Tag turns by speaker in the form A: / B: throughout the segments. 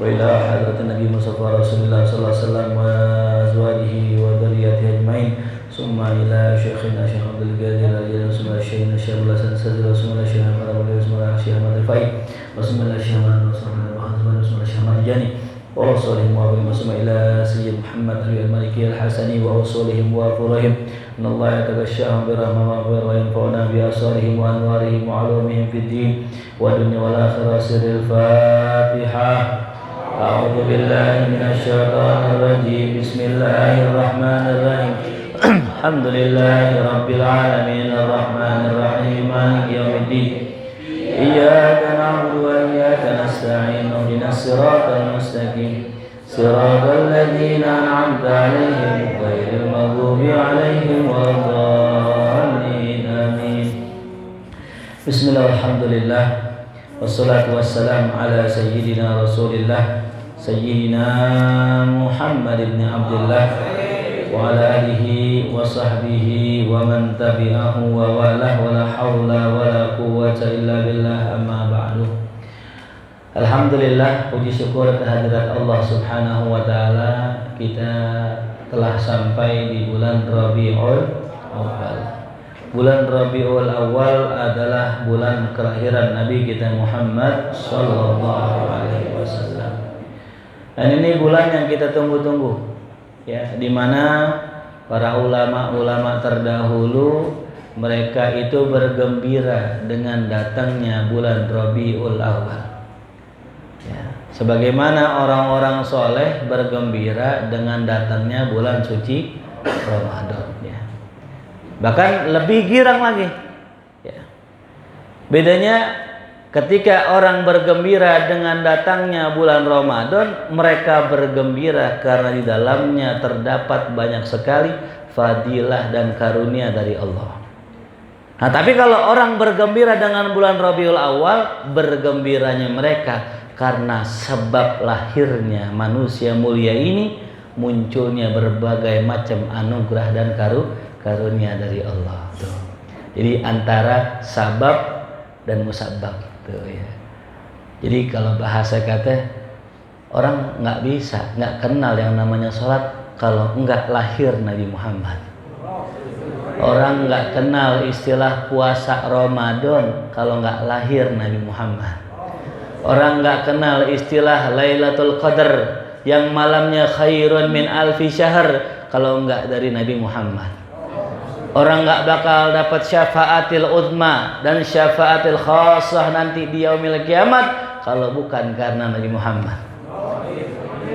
A: وإلى حضرة النبي مصطفى رسول الله صلى الله عليه وسلم وأزواجه وذريته أجمعين ثم إلى شيخنا شيخ عبد القادر الجيلاني ثم إلى شيخنا الشيخ عبد الحسن السدر ثم إلى شيخ أحمد أبو ثم إلى شيخ أحمد الرفاعي ثم إلى شيخ أحمد ثم إلى شيخ أحمد الجاني وأوصالهم وأبوهم ثم إلى سيد محمد علي المالكي الحسني وأوصالهم وأفورهم إن الله يتغشاهم برحمة وغفر وينفعنا بأسرارهم وأنوارهم وعلومهم في الدين والدنيا والآخرة سر الفاتحة. أعوذ بالله من الشيطان الرجيم بسم الله الرحمن الرحيم الحمد لله رب العالمين الرحمن الرحيم مالك يوم الدين إياك نعبد وإياك نستعين اهدنا الصراط المستقيم صراط الذين أنعمت عليهم غير المغضوب عليهم ولا الضالين آمين. بسم الله والحمد لله والصلاة والسلام على سيدنا رسول الله سيدنا محمد بن عبد الله وعلى آله وصحبه ومن تبعه ووالاه ولا حول ولا قوة إلا بالله أما بعد. Alhamdulillah, puji syukur kehadirat Allah Subhanahu wa taala, kita telah sampai di bulan Rabiul Awal. Bulan Rabiul Awal adalah bulan kelahiran Nabi kita Muhammad sallallahu alaihi wasallam. Dan ini bulan yang kita tunggu-tunggu. Ya, di mana para ulama-ulama terdahulu mereka itu bergembira dengan datangnya bulan Rabiul Awal. Ya, sebagaimana orang-orang soleh bergembira dengan datangnya bulan suci Ramadan. Ya. Bahkan lebih girang lagi. Ya. Bedanya ketika orang bergembira dengan datangnya bulan Ramadan, mereka bergembira karena di dalamnya terdapat banyak sekali fadilah dan karunia dari Allah. Nah, tapi kalau orang bergembira dengan bulan Rabiul Awal, bergembiranya mereka karena sebab lahirnya manusia mulia ini, munculnya berbagai macam anugerah dan karunia dari Allah. Tuh. Jadi antara sabab dan musabab. Tuh, ya. Jadi kalau bahasa kata, orang nggak bisa, nggak kenal yang namanya sholat kalau nggak lahir Nabi Muhammad. Orang nggak kenal istilah puasa Ramadan kalau nggak lahir Nabi Muhammad. Orang nggak kenal istilah Lailatul Qadar yang malamnya khairun min alfi syahr kalau nggak dari Nabi Muhammad. Orang nggak bakal dapat syafaatil uzma dan syafaatil khassah nanti di yaumil kiamat kalau bukan karena Nabi Muhammad.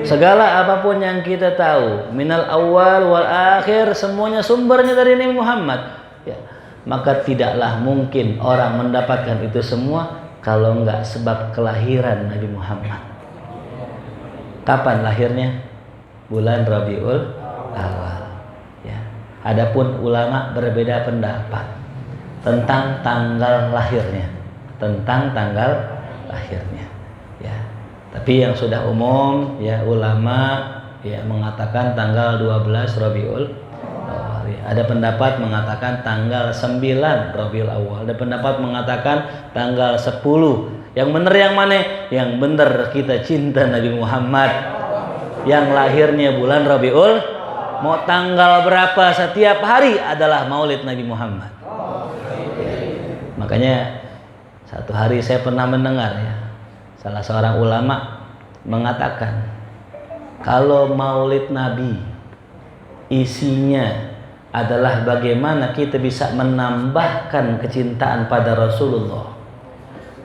A: Segala apapun yang kita tahu, minal awal wal akhir, semuanya sumbernya dari Nabi Muhammad. Ya, maka tidaklah mungkin orang mendapatkan itu semua kalau enggak sebab kelahiran Nabi Muhammad. Kapan lahirnya? Bulan Rabiul Awal. Ya. Adapun ulama berbeda pendapat tentang tanggal lahirnya. Ya. Tapi yang sudah umum ya ulama ya mengatakan tanggal 12 Rabiul Awal. Ya. Ada pendapat mengatakan tanggal 9 Rabiul Awal. Ada pendapat mengatakan tanggal 10. Yang benar yang mana? Yang benar kita cinta Nabi Muhammad. Yang lahirnya bulan Rabiul, mau tanggal berapa setiap hari adalah maulid Nabi Muhammad. Makanya satu hari saya pernah mendengar ya, salah seorang ulama mengatakan kalau maulid Nabi isinya adalah bagaimana kita bisa menambahkan kecintaan pada Rasulullah.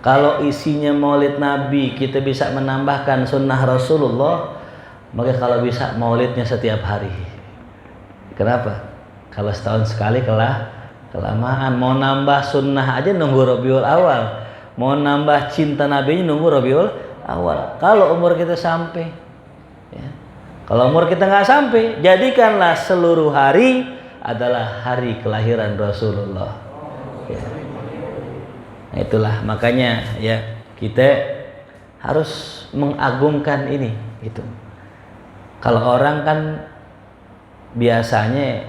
A: Kalau isinya maulid Nabi kita bisa menambahkan sunnah Rasulullah, maka kalau bisa maulidnya setiap hari. Kenapa? Kalau setahun sekali kelamaan. Mau nambah sunnah aja nunggu Rabiul Awal. Mau nambah cinta Nabi nunggu Rabiul Awal. Kalau umur kita sampai, ya. Kalau umur kita nggak sampai, jadikanlah seluruh hari adalah hari kelahiran Rasulullah. Ya. Nah, itulah makanya ya kita harus mengagungkan ini. Gitu. Kalau orang kan biasanya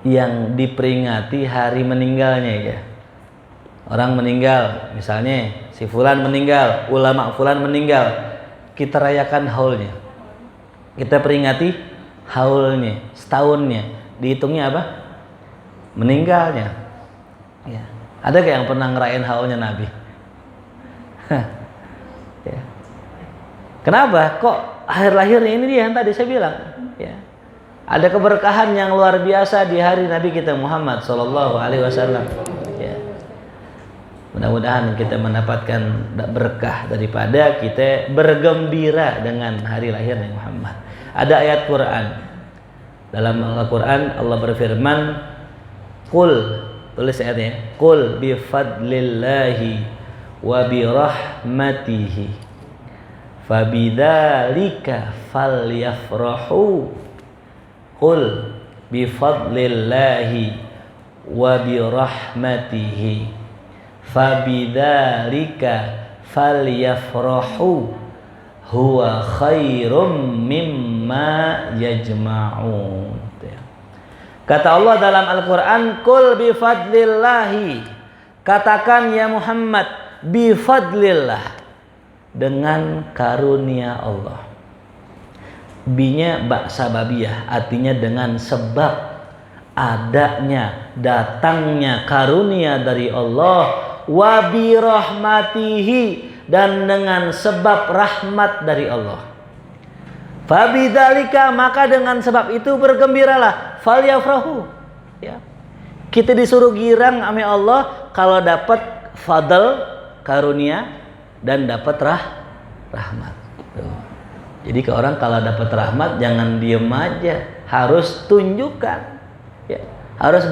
A: yang diperingati hari meninggalnya ya. Orang meninggal, misalnya si fulan meninggal, ulama fulan meninggal. kita rayakan haulnya. Kita peringati haulnya, setahunnya. Dihitungnya apa? Meninggalnya. Ya. Ada gak yang pernah ngerayain haulnya Nabi? Ya. Kenapa? Kok akhir lahirnya ini dia yang tadi saya bilang. Ya. Ada keberkahan yang luar biasa di hari Nabi kita Muhammad Sallallahu Alaihi Wasallam. Ya. Mudah-mudahan kita mendapatkan berkah daripada kita bergembira dengan hari lahirnya Muhammad. Ada ayat Quran. Dalam Al-Quran Allah berfirman, "Qul", tulis ayatnya, "Qul bi fadlillahi wa bi rahmatihi fabidzalika falyafrahu." Qul bi fadlillahi wa bi rahmatihi fabidzalika falyafrahu huwa khairum mimma yajma'un. Kata Allah dalam Al-Quran, "Qul bi fadlillahi", katakan ya Muhammad, bi fadlillah, dengan karunia Allah. Binya ba sababiyah, artinya dengan sebab adanya, datangnya karunia dari Allah, wa bi rahmatihi, dan dengan sebab rahmat dari Allah. Fabidzalika, maka dengan sebab itu bergembiralah, falyafrahu. Ya. Kita disuruh girang sama Allah kalau dapat fadl, karunia, dan dapat rahmat. Tuh. Jadi ke orang kalau dapat rahmat jangan diem aja, harus tunjukkan. Ya. Harus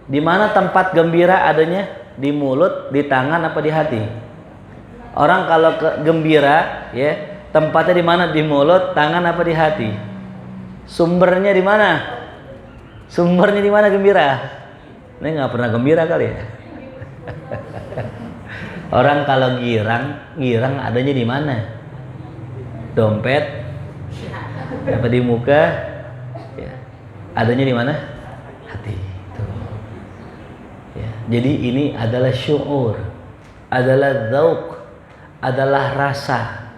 A: di mana tempat gembira adanya? Di mulut, di tangan, apa di hati? Orang kalau gembira, ya, tempatnya di mana? Di mulut, tangan, apa di hati? Sumbernya di mana? Sumbernya di mana gembira? Ini nggak pernah gembira kali ya. Orang kalau girang adanya di mana? Dompet, apa di muka? Ya. Adanya di mana? Hati. Tuh. Ya. Jadi ini adalah syuur, adalah dzauq, adalah rasa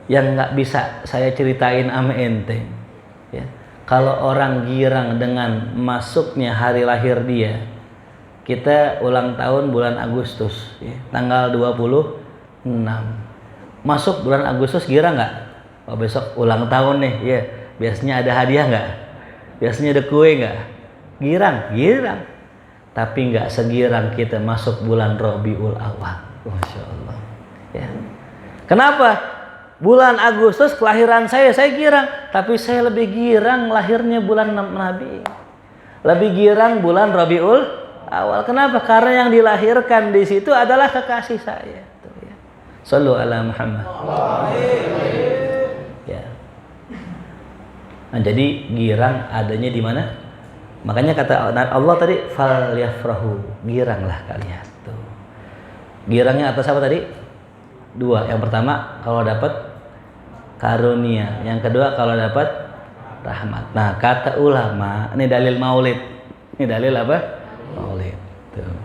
A: yang nggak bisa saya ceritain sama ente. Ya. Kalau orang girang dengan masuknya hari lahir dia, kita ulang tahun bulan Agustus, ya, tanggal 26. Masuk bulan Agustus girang nggak? Oh, besok ulang tahun nih, ya. Biasanya ada hadiah nggak? Biasanya ada kue nggak? Girang. Tapi nggak segirang kita masuk bulan Rabiul Awal. Masya Allah. Ya. Kenapa? Bulan Agustus kelahiran saya girang, tapi saya lebih girang lahirnya bulan Nabi. Lebih girang bulan Rabiul Awal. Kenapa? Karena yang dilahirkan di situ adalah kekasih saya. Tuh, ya. Shallu ala Muhammad. Ya. Nah, jadi girang adanya di mana? Makanya kata Allah tadi, fal yafrahu, giranglah kalian. Tuh. Girangnya atas apa tadi? Dua. Yang pertama kalau dapat karunia, yang kedua kalau dapat rahmat. Nah, kata ulama, ini dalil maulid. Ini dalil apa? Maulid. Tuh.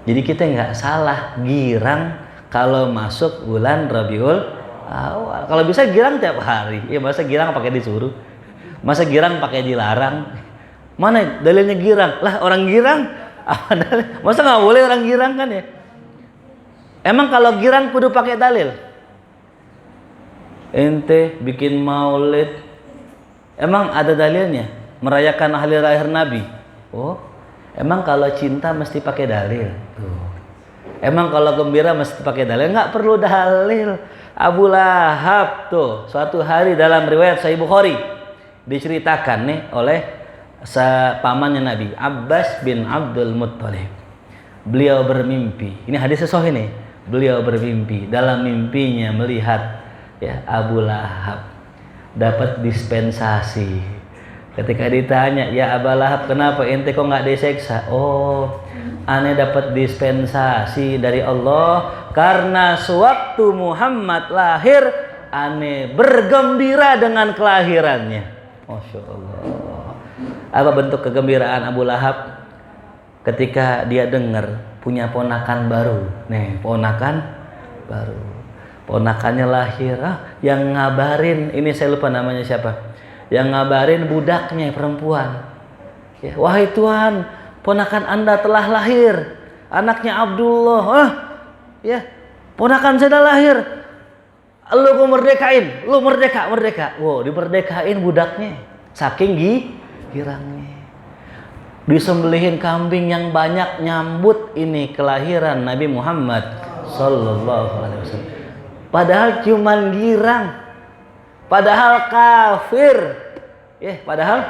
A: Jadi kita nggak salah girang kalau masuk bulan Rabiul Awal. Kalau bisa girang tiap hari. Ya masa girang pakai disuruh? Masa girang pakai dilarang? Mana dalilnya girang? Lah orang girang apa dalil? Masa nggak boleh orang girang kan ya? Emang kalau girang kudu pakai dalil? Ente bikin maulid, emang ada dalilnya? Merayakan hari lahir Nabi? Oh, emang kalau cinta mesti pakai dalil? Emang kalau gembira mesti pakai dalil? Nggak perlu dalil. Abu Lahab tuh suatu hari dalam riwayat Sahih Bukhari diceritakan nih oleh pamannya Nabi, Abbas bin Abdul Muttalib. Beliau bermimpi. Ini hadis sahih nih. Beliau bermimpi, dalam mimpinya melihat ya Abu Lahab dapat dispensasi. Ketika ditanya, "Ya Abu Lahab, kenapa ente kok nggak diseksa?" "Oh, ane dapat dispensasi dari Allah karena sewaktu Muhammad lahir, ane bergembira dengan kelahirannya." Masya Allah. Apa bentuk kegembiraan Abu Lahab ketika dia dengar punya ponakan baru? Nih, ponakan baru. ponakannya lahir, yang ngabarin, ini saya lupa namanya siapa, yang ngabarin budaknya perempuan, ya, wahai Tuhan, ponakan Anda telah lahir, anaknya Abdullah, ya, ponakan saya dah lahir, lu gua merdekain, lu merdeka. Wow, dimerdekain budaknya, saking girangnya. Disembelihin kambing yang banyak nyambut ini kelahiran Nabi Muhammad sallallahu alaihi wasallam. Padahal cuman girang. Padahal kafir. Ya, padahal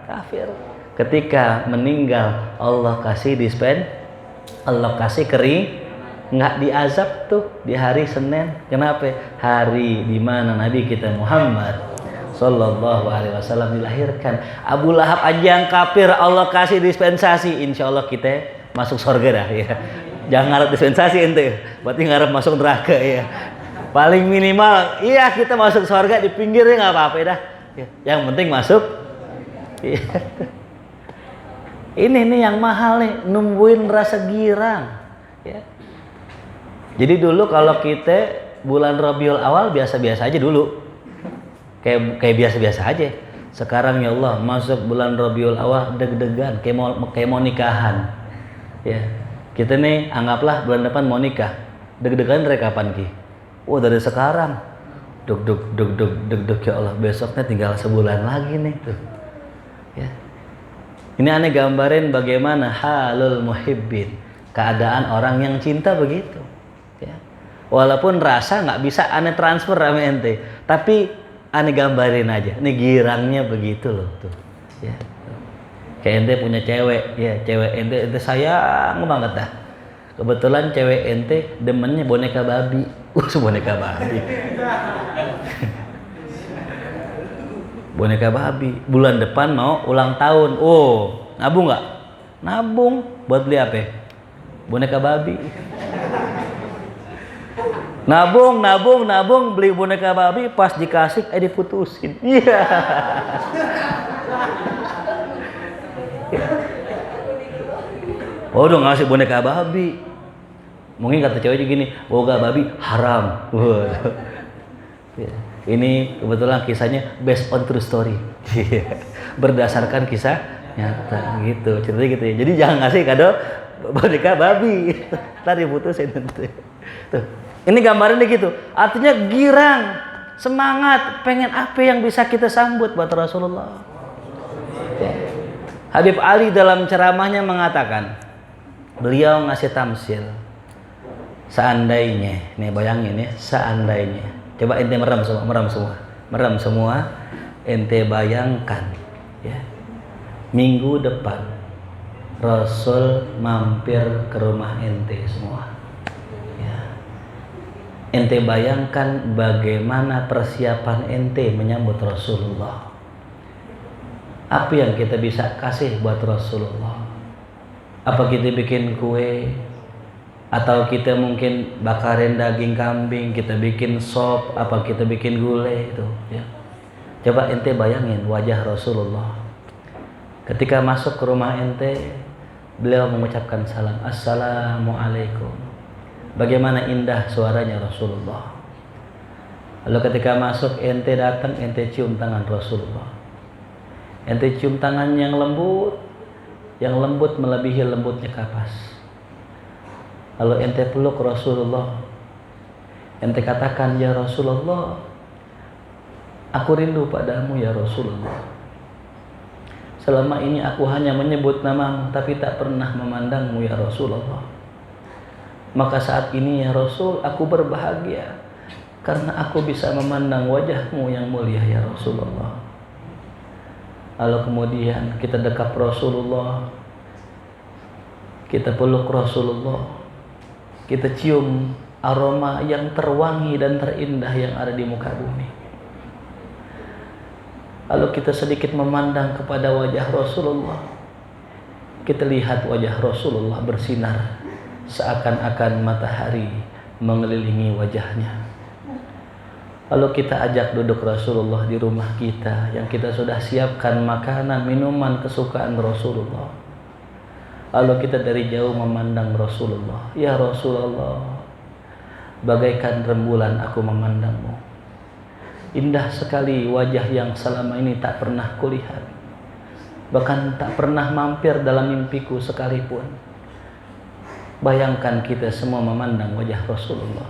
A: kafir. Ketika meninggal Allah kasih Allah kasih kering, enggak diazab tuh di hari Senin. Kenapa? Hari di mana Nabi kita Muhammad sallallahu alaihi wasallam dilahirkan. Abu Lahab aja yang kafir Allah kasih dispensasi, insya Allah kita masuk surga dah ya. Jangan ngarep dispensasi ente, berarti ngarep masuk neraka ya. Paling minimal iya kita masuk surga, di pinggirnya nggak apa-apa dah ya. Yang penting masuk ya. Ini yang mahal nih, numbuhin rasa girang ya. Jadi dulu kalau kita bulan Rabiul Awal biasa-biasa aja dulu, kayak biasa-biasa aja. Sekarang ya Allah masuk bulan Rabiul Awal deg-degan kayak mau nikahan ya. Kita nih anggaplah bulan depan mau nikah, deg-degan dari kapan Ki? Oh dari sekarang, deg ya Allah, besoknya tinggal sebulan lagi nih tuh ya. Ini aneh gambarin bagaimana halul muhibbin, keadaan orang yang cinta begitu ya. Walaupun rasa nggak bisa aneh transfer sama ente, tapi aneh gambarin aja, ini girangnya begitu loh tuh, ya. Kayak ente punya cewek, ya cewek ente sayang banget dah. Kebetulan cewek ente demennya boneka babi, boneka babi, boneka babi. Bulan depan mau ulang tahun, nabung nggak? Nabung buat beli apa? Boneka babi. Nabung beli boneka babi, pas dikasih diputusin. Iya. Udah ngasih boneka babi. Mungkin kata ceweknya gini, boga babi haram. Ini kebetulan kisahnya based on true story. Berdasarkan kisah nyata gitu, ceritanya gitu ya. Jadi jangan ngasih kado boneka babi. Ntar diputusin nanti. Tuh. Ini gambarnya gitu, artinya girang, semangat, pengen apa yang bisa kita sambut buat Rasulullah. Habib Ali dalam ceramahnya mengatakan, beliau ngasih tamsil, seandainya, nih bayangin ya, seandainya, coba ente merem semua, ente bayangkan, ya, minggu depan Rasul mampir ke rumah ente semua. Ente bayangkan bagaimana persiapan ente menyambut Rasulullah. Apa yang kita bisa kasih buat Rasulullah? Apa kita bikin kue? Atau kita mungkin bakarin daging kambing, kita bikin sop, apa kita bikin gulai itu ya. Coba ente bayangin wajah Rasulullah. Ketika masuk ke rumah ente, beliau mengucapkan salam, Assalamualaikum. Bagaimana indah suaranya Rasulullah. Lalu ketika masuk ente datang, ente cium tangan Rasulullah. Ente cium tangan yang lembut melebihi lembutnya kapas. Lalu ente peluk Rasulullah. Ente katakan, ya Rasulullah, aku rindu padamu ya Rasulullah. Selama ini aku hanya menyebut namamu tapi tak pernah memandangmu ya Rasulullah. Maka saat ini ya Rasul, aku berbahagia karena aku bisa memandang wajahmu yang mulia ya Rasulullah. Lalu kemudian kita dekap Rasulullah, kita peluk Rasulullah, kita cium aroma yang terwangi dan terindah yang ada di muka bumi. Lalu kita sedikit memandang kepada wajah Rasulullah, kita lihat wajah Rasulullah bersinar seakan-akan matahari mengelilingi wajahnya. Lalu kita ajak duduk Rasulullah di rumah kita yang kita sudah siapkan makanan, minuman kesukaan Rasulullah. Lalu kita dari jauh memandang Rasulullah. Ya Rasulullah, bagaikan rembulan aku memandangmu. Indah sekali wajah yang selama ini tak pernah kulihat, bahkan tak pernah mampir dalam mimpiku sekalipun. Bayangkan kita semua memandang wajah Rasulullah.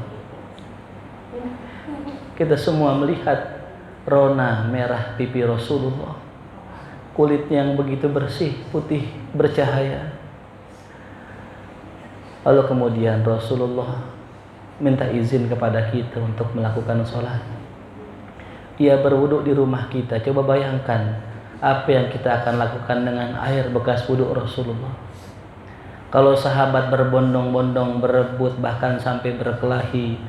A: Kita semua melihat rona merah pipi Rasulullah, kulitnya yang begitu bersih, putih, bercahaya. Lalu kemudian Rasulullah minta izin kepada kita untuk melakukan sholat. Ia berwudu di rumah kita. Coba bayangkan apa yang kita akan lakukan dengan air bekas wudu Rasulullah. Kalau sahabat berbondong-bondong, berebut, bahkan sampai berkelahi,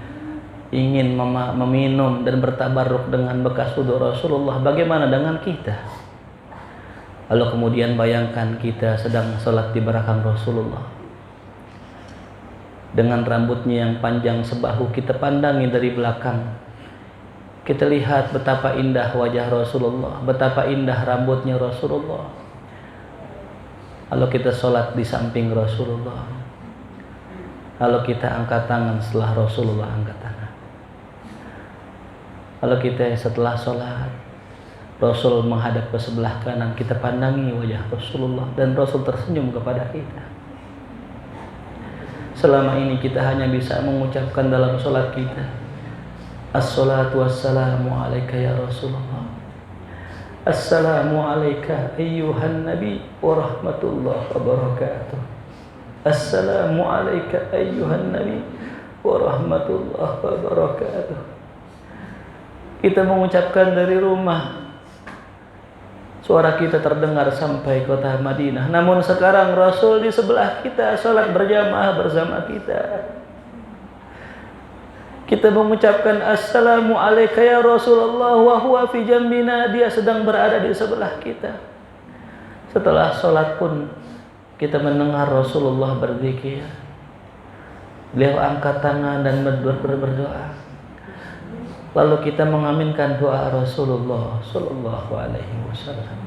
A: ingin meminum dan bertabarruk dengan bekas wudu Rasulullah, bagaimana dengan kita? Lalu kemudian bayangkan kita sedang sholat di belakang Rasulullah, dengan rambutnya yang panjang sebahu, kita pandangi dari belakang. Kita lihat betapa indah wajah Rasulullah, betapa indah rambutnya Rasulullah. Lalu kita sholat di samping Rasulullah. Lalu kita angkat tangan setelah Rasulullah angkat tangan. Lalu kita setelah sholat, Rasul menghadap ke sebelah kanan, kita pandangi wajah Rasulullah dan Rasul tersenyum kepada kita. Selama ini kita hanya bisa mengucapkan dalam sholat kita, Assalatu wassalamu alaika ya Rasulullah, Assalamu alaika ayyuhan nabi wa rahmatullahi wa barakatuh, Assalamu alaika ayyuhan nabi wa rahmatullahi wa barakatuh. Kita mengucapkan dari rumah, suara kita terdengar sampai kota Madinah. Namun sekarang Rasul di sebelah kita, sholat berjamaah bersama kita. Kita mengucapkan Assalamu alaika ya Rasulullah wa huwa fi jambina. Dia sedang berada di sebelah kita. Setelah sholat pun kita mendengar Rasulullah berzikir. Beliau angkat tangan dan berdoa. Lalu kita mengaminkan doa Rasulullah sallallahu alaihi wasallam.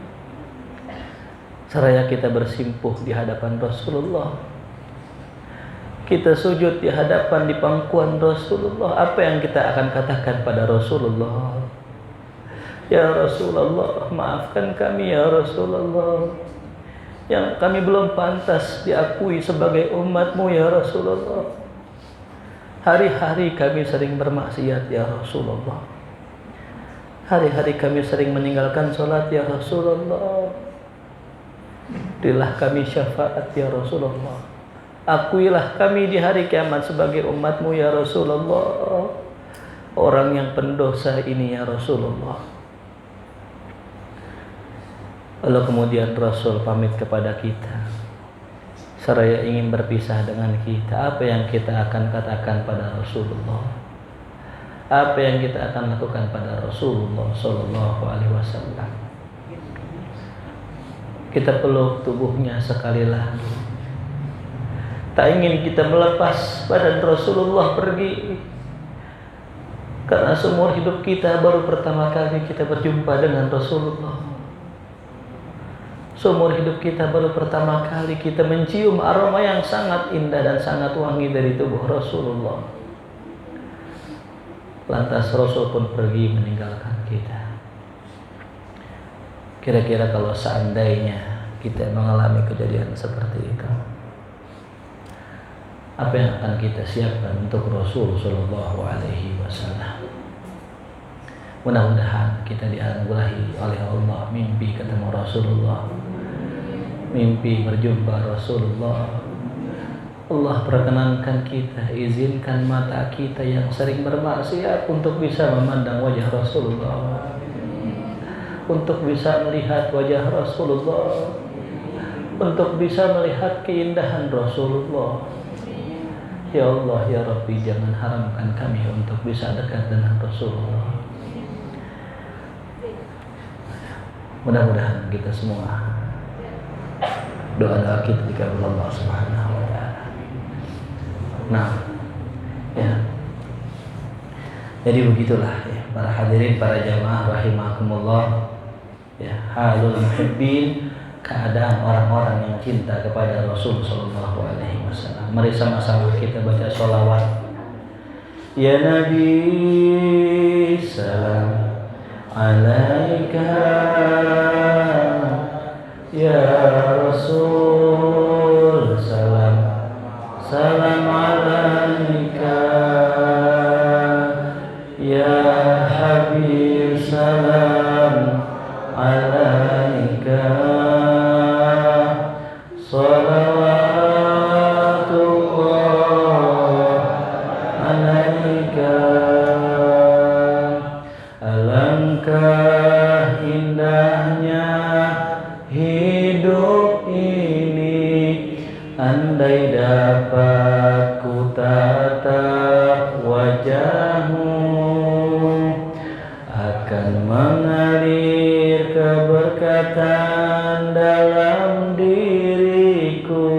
A: Seraya kita bersimpuh di hadapan Rasulullah, kita sujud di hadapan di pangkuan Rasulullah. Apa yang kita akan katakan pada Rasulullah? Ya Rasulullah, maafkan kami ya Rasulullah, yang kami belum pantas diakui sebagai umatmu ya Rasulullah. Hari-hari kami sering bermaksiat ya Rasulullah. Hari-hari kami sering meninggalkan sholat ya Rasulullah. Berilah kami syafaat ya Rasulullah. Akuilah kami di hari kiamat sebagai umatmu ya Rasulullah. Orang yang pendosa ini ya Rasulullah. Lalu kemudian Rasul pamit kepada kita, seraya ingin berpisah dengan kita. Apa yang kita akan katakan pada Rasulullah? Apa yang kita akan lakukan pada Rasulullah sallallahu alaihi wasallam? Kita peluk tubuhnya sekali lagi. Tak ingin kita melepas badan Rasulullah pergi, karena seumur hidup kita baru pertama kali kita berjumpa dengan Rasulullah. Seumur hidup kita baru pertama kali kita mencium aroma yang sangat indah dan sangat wangi dari tubuh Rasulullah. Lantas Rasul pun pergi meninggalkan kita. Kira-kira kalau seandainya kita mengalami kejadian seperti itu, apa yang akan kita siapkan untuk Rasul sallallahu alaihi wasallam? Mudah-mudahan kita dianugerahi oleh Allah mimpi ketemu Rasulullah, mimpi berjumpa Rasulullah. Allah perkenankan kita, izinkan mata kita yang sering bermaksiat untuk bisa memandang wajah Rasulullah, untuk bisa melihat wajah Rasulullah, untuk bisa melihat keindahan Rasulullah. Ya Allah, ya Rabbi, jangan haramkan kami untuk bisa dekat dengan Rasulullah. Mudah-mudahan kita semua doa-doa kita dikabul Allah Subhanahu wa taala. Nah, ya. Jadi begitulah ya, para hadirin, para jamaah rahimakumullah. Ya, halul muhibbin, keadaan orang-orang yang cinta kepada Rasul sallallahu alaihi wasallam. Mari sama-sama kita baca sholawat Ya Nabi salam alaika, ya Rasul salam salam alaika, ya Habib salam alaika, salawatullah alaika. Alangkah indahnya hidup ini, andai dapat ku tatap wajahmu, akan mengalir keberkatan dalam diriku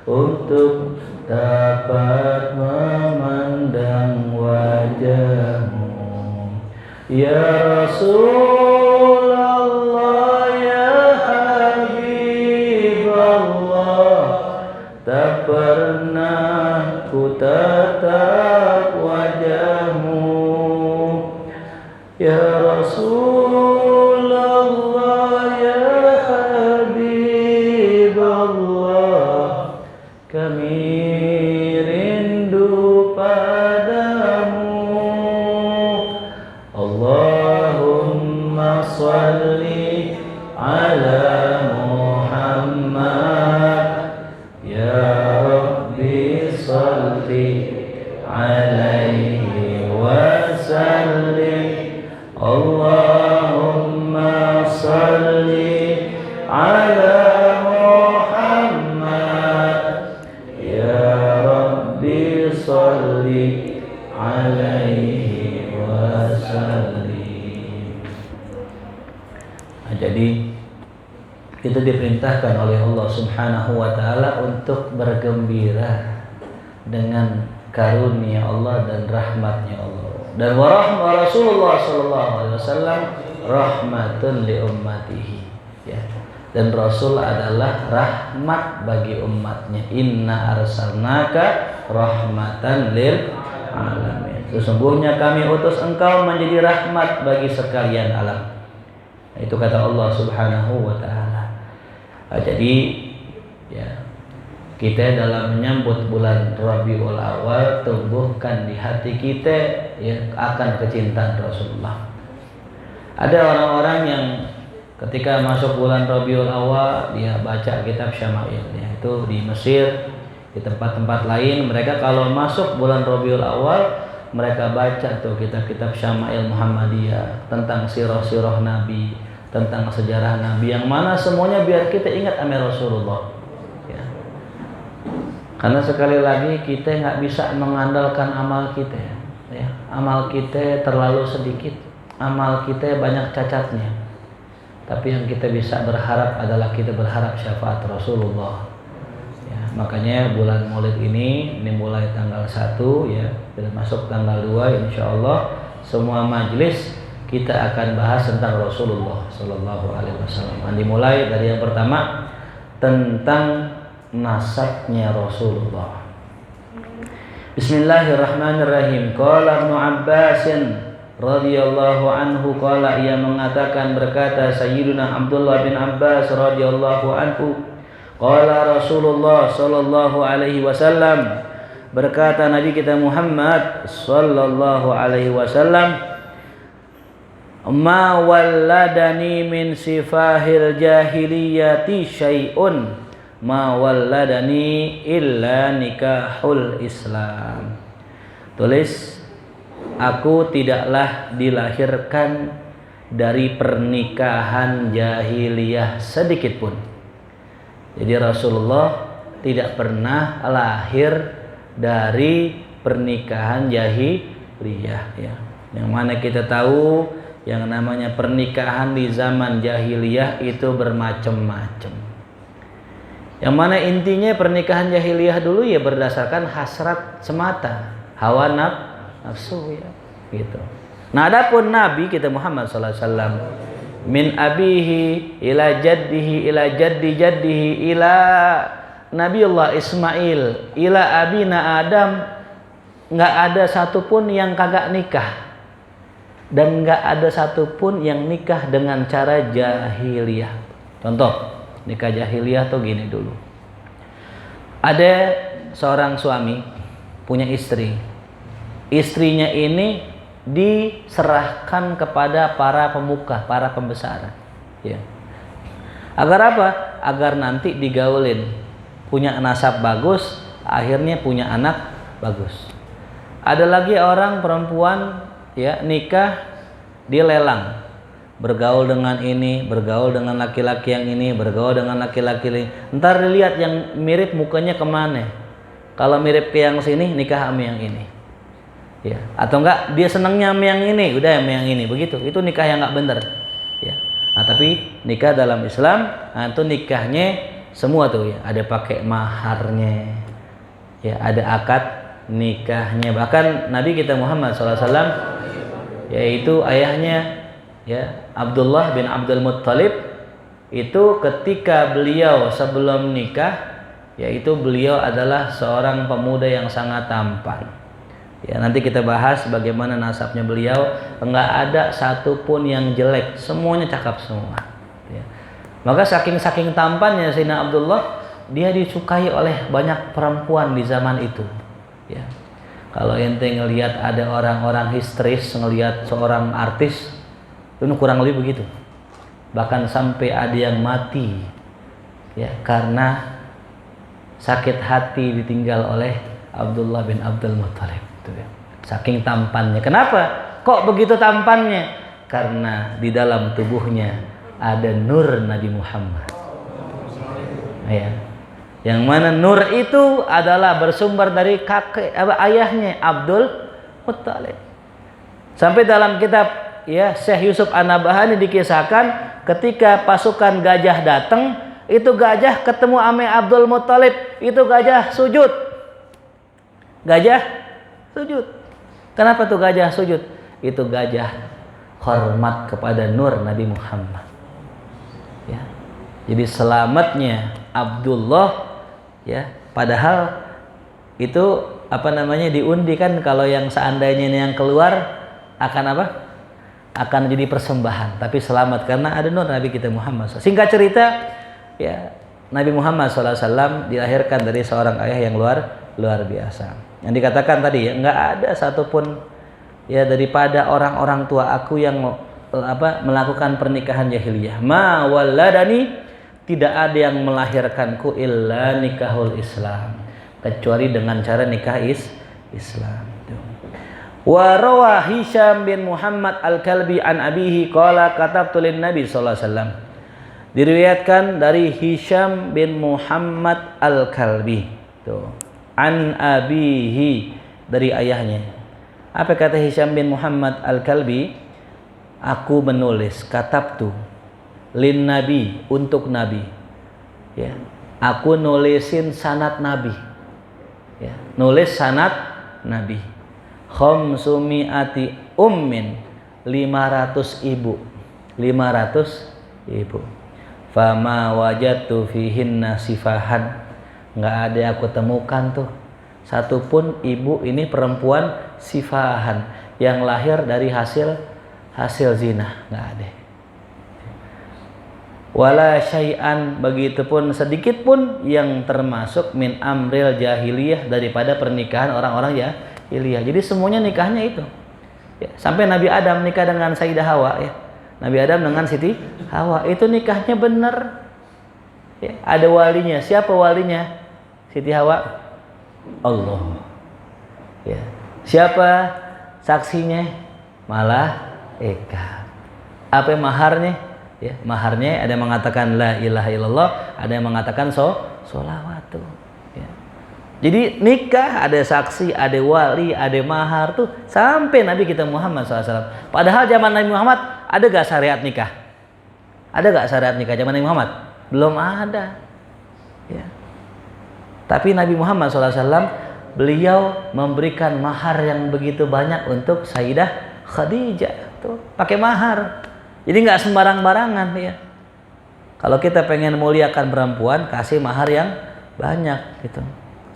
A: untuk dapat memandang wajahmu. Ya Rasulullah, ya Habib Allah, tak pernah ku tatap wajahmu. Ya Rasulullah, ya Habib Allah, kami rindu padamu. Allahumma salli ala Muhammad, ya Rabbi salli alaihi wasallim. Allahumma salli ala Muhammad, ya Rabbi salli alaihi wasallim. Nah, jadi kita diperintahkan oleh Allah Subhanahu wa taala untuk bergembira dengan karunia Allah dan rahmatnya Allah. Dan warahmah Rasulullah sallallahu alaihi wasallam rahmatun li ummatihi, ya. Dan Rasul adalah rahmat bagi umatnya. Inna arsalnaka rahmatan lil alamin. Sesungguhnya kami utus engkau menjadi rahmat bagi sekalian alam. Itu kata Allah Subhanahu wa taala. Jadi ya, kita dalam menyambut bulan Rabiul Awal tumbuhkan di hati kita ya akan kecintaan Rasulullah. Ada orang-orang yang ketika masuk bulan Rabiul Awal dia baca kitab Syama'il, ya, itu di Mesir, di tempat-tempat lain mereka kalau masuk bulan Rabiul Awal mereka baca tuh kitab-kitab Syama'il Muhammadiyah tentang sirah-sirah Nabi, tentang sejarah Nabi, yang mana semuanya biar kita ingat sama Rasulullah. Ya. Karena sekali lagi kita nggak bisa mengandalkan amal kita, ya. Amal kita terlalu sedikit, amal kita banyak cacatnya. Tapi yang kita bisa berharap adalah kita berharap syafaat Rasulullah. Ya, makanya bulan Maulid ini mulai tanggal 1 ya, dan masuk tanggal 2 insya Allah semua majelis kita akan bahas tentang Rasulullah Sallallahu Alaihi Wasallam. Dimulai dari yang pertama tentang nasabnya Rasulullah. Bismillahirrahmanirrahim. Qala Ibnu Abbas radhiyallahu anhu, qala, ia mengatakan, berkata Sayyiduna Abdullah bin Abbas radhiyallahu anhu, qala Rasulullah Sallallahu Alaihi Wasallam, berkata Nabi kita Muhammad Sallallahu Alaihi Wasallam, ma walladani min sifahil jahiliyati syai'un ma walladani illa nikahul Islam. Tulis, aku tidaklah dilahirkan dari pernikahan jahiliyah sedikit pun. Jadi Rasulullah tidak pernah lahir dari pernikahan jahiliyah, ya. Yang mana kita tahu yang namanya pernikahan di zaman jahiliyah itu bermacam-macam. Yang mana intinya pernikahan jahiliyah dulu ya berdasarkan hasrat semata, hawa nafsu, ya, gitu. Nah, adapun Nabi kita Muhammad sallallahu alaihi wasallam, min abihi ila jaddihi ila jaddi ila Nabiullah Ismail ila abina Adam nggak ada satupun yang kagak nikah, dan nggak ada satupun yang nikah dengan cara jahiliyah. Contoh nikah jahiliyah tuh gini dulu. Ada seorang suami punya istri. Istrinya ini diserahkan kepada para pemuka, para pembesar. Ya. Agar apa? Agar nanti digaulin, punya nasab bagus, akhirnya punya anak bagus. Ada lagi orang perempuan ya nikah dilelang, bergaul dengan ini, bergaul dengan laki-laki yang ini, bergaul dengan laki-laki ini. Ntar dilihat yang mirip mukanya kemana. Kalau mirip ke yang sini, nikah sama yang ini. Ya. Atau enggak dia senangnya sama yang ini, udah sama yang ini. Begitu. Itu nikah yang enggak benar. Ya. Nah, tapi nikah dalam Islam, nah itu nikahnya semua tuh ya. Ada pakai maharnya. Ya, ada akad nikahnya. Bahkan Nabi kita Muhammad SAW, yaitu ayahnya ya Abdullah bin Abdul Muttalib, itu ketika beliau sebelum nikah, yaitu beliau adalah seorang pemuda yang sangat tampan. Ya, nanti kita bahas bagaimana nasabnya beliau. Enggak ada satupun yang jelek, semuanya cakap semua. Ya. Maka saking tampannya Sayyidina Abdullah, dia disukai oleh banyak perempuan di zaman itu. Ya. Kalau ente ngelihat ada orang-orang histeris ngelihat seorang artis, itu kurang lebih begitu. Bahkan sampai ada yang mati ya karena sakit hati ditinggal oleh Abdullah bin Abdul Muttalib. Ya. Saking tampannya. Kenapa? Kok begitu tampannya? Karena di dalam tubuhnya ada nur Nabi Muhammad. Ya. Yang mana nur itu adalah bersumber dari ayahnya Abdul Muttalib. Sampai dalam kitab ya Syekh Yusuf An-Nabahani dikisahkan ketika pasukan gajah datang, itu gajah ketemu ame Abdul Muttalib, itu gajah sujud. Gajah sujud. Kenapa tuh gajah sujud? Itu gajah hormat kepada nur Nabi Muhammad. Ya. Jadi selamatnya Abdullah ya, padahal itu diundi kan, kalau yang seandainya ini yang keluar akan apa? Akan jadi persembahan, tapi selamat karena ada nur Nabi kita Muhammad. Singkat cerita ya, Nabi Muhammad SAW dilahirkan dari seorang ayah yang luar biasa. Yang dikatakan tadi ya, nggak ada satupun ya daripada orang-orang tua aku yang melakukan pernikahan jahiliyah. Ma waladani, tidak ada yang melahirkanku illa nikahul Islam, kecuali dengan cara nikah Islam. Wa rawa Hisham bin Muhammad Al-Kalbi an abihi qala katabtu lin Nabi sallallahu alaihi wasallam. Diriwayatkan dari Hisham bin Muhammad Al-Kalbi tuh, an abihi, dari ayahnya. Apa kata Hisham bin Muhammad Al-Kalbi? Aku menulis, katabtu lin Nabi, untuk Nabi. Ya. Aku nulisin sanad Nabi. Ya. Nulis sanad Nabi. Khamsumi'ati ummin, 500 ibu. 500 ibu. Fama wajadtu fihinna sifahan. Enggak ada yang aku temukan tuh satupun ibu ini perempuan sifahan yang lahir dari hasil zina, enggak ada. Wala syai'an, begitupun sedikit pun yang termasuk min amril jahiliyah, daripada pernikahan orang-orang jahiliyah. Jadi semuanya nikahnya itu. Ya, sampai Nabi Adam nikah dengan Sayyidah Hawa ya. Nabi Adam dengan Siti Hawa, itu nikahnya benar. Ya, ada walinya. Siapa walinya? Siti Hawa? Allah. Ya. Siapa saksinya? Malaikat. Apa maharnya? Ya, maharnya ada yang mengatakan la ilaha illallah, ada yang mengatakan sholawat tuh. Ya. Jadi nikah ada saksi, ada wali, ada mahar tuh sampai Nabi kita Muhammad SAW. Padahal zaman Nabi Muhammad ada gak syariat nikah? Ada gak syariat nikah zaman Nabi Muhammad? Belum ada. Ya. Tapi Nabi Muhammad SAW beliau memberikan mahar yang begitu banyak untuk Sayyidah Khadijah tuh, pakai mahar. Jadi nggak sembarang-barangan ya. Kalau kita pengen muliakan perempuan, kasih mahar yang banyak gitu.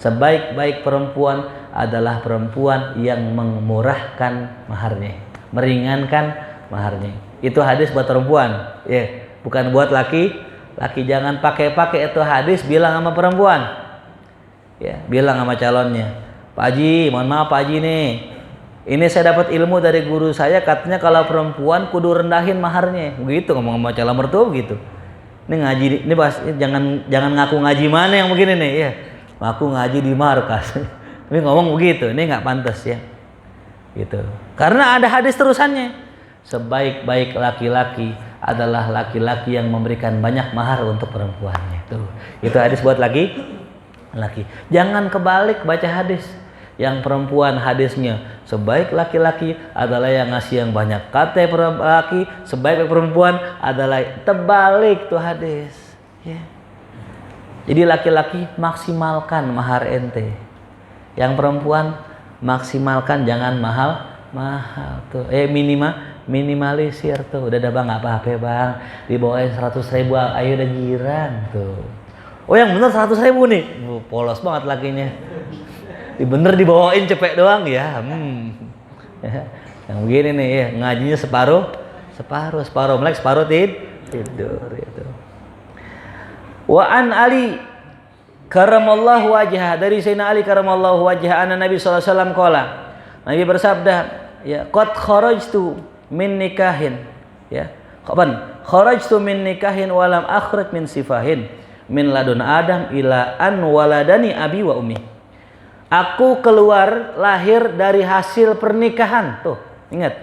A: Sebaik-baik perempuan adalah perempuan yang memurahkan maharnya, meringankan maharnya. Itu hadis buat perempuan, ya, bukan buat laki. Laki jangan pakai itu hadis, bilang sama perempuan, ya, bilang sama calonnya, Pak Haji, mohon maaf Pak Haji nih, ini saya dapat ilmu dari guru saya, katanya kalau perempuan kudu rendahin maharnya, begitu ngomong sama calon mertua gitu. Ini ngaji, ini pas, jangan ngaku ngaji mana yang begini nih, ya, ngaku ngaji di markas, tapi ngomong begitu, ini nggak pantas ya, gitu. Karena ada hadis terusannya, sebaik-baik laki-laki adalah laki-laki yang memberikan banyak mahar untuk perempuannya. Tuh, itu hadis buat laki. Jangan kebalik baca hadis. Yang perempuan hadisnya sebaik laki-laki adalah yang ngasih yang banyak. Kata laki sebaik perempuan adalah terbalik tuh hadis. Ya. Jadi laki-laki maksimalkan mahar ente. Yang perempuan maksimalkan jangan mahal tuh. Minimalisir tuh. Udah bang, nggak apa-apa bang, dibawain 100.000, ayo udah girang tuh. Oh yang bener 100.000 nih, polos banget lakinya. Bener dibawain cepet doang ya. Ya. Yang begini nih ya, ngajinya separuh melek, separuh tidur itu. Wa an Ali karamallahu wajhah, dari Sayyidina Ali karamallahu wajhah, anna Nabi sallallahu alaihi wasallam qala, Nabi bersabda, ya, qad kharajtu min nikahin, ya, kapan kharajtu min nikahin walam akhrat min sifahin min ladun Adam ila an waladani abi wa ummi. Aku keluar lahir dari hasil pernikahan, tuh ingat.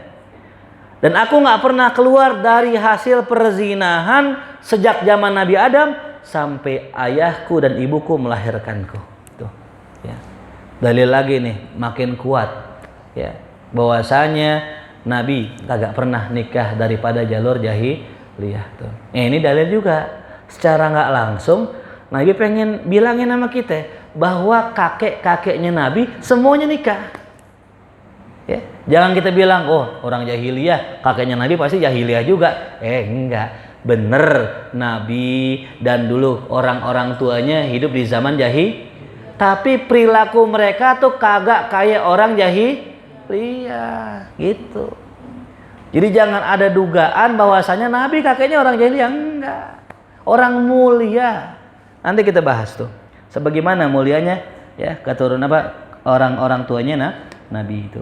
A: Dan aku nggak pernah keluar dari hasil perzinahan sejak zaman Nabi Adam sampai ayahku dan ibuku melahirkanku. Tuh, ya. Dalil lagi nih, makin kuat, ya, bahwasanya Nabi kagak pernah nikah daripada jalur jahiliyah. Tuh. Ini dalil juga. Secara nggak langsung Nabi pengen bilangin sama kita bahwa kakek-kakeknya Nabi semuanya nikah. Ya, jangan kita bilang, oh orang jahiliyah, kakeknya Nabi pasti jahiliyah juga. Enggak, bener, Nabi dan dulu orang-orang tuanya hidup di zaman jahil, tapi perilaku mereka tuh kagak kayak orang jahiliyah, gitu. Jadi jangan ada dugaan bahwasanya Nabi kakeknya orang jahiliyah, enggak, orang mulia. Nanti kita bahas tuh, sebagaimana mulianya ya keturunan apa orang-orang tuanya Nabi itu.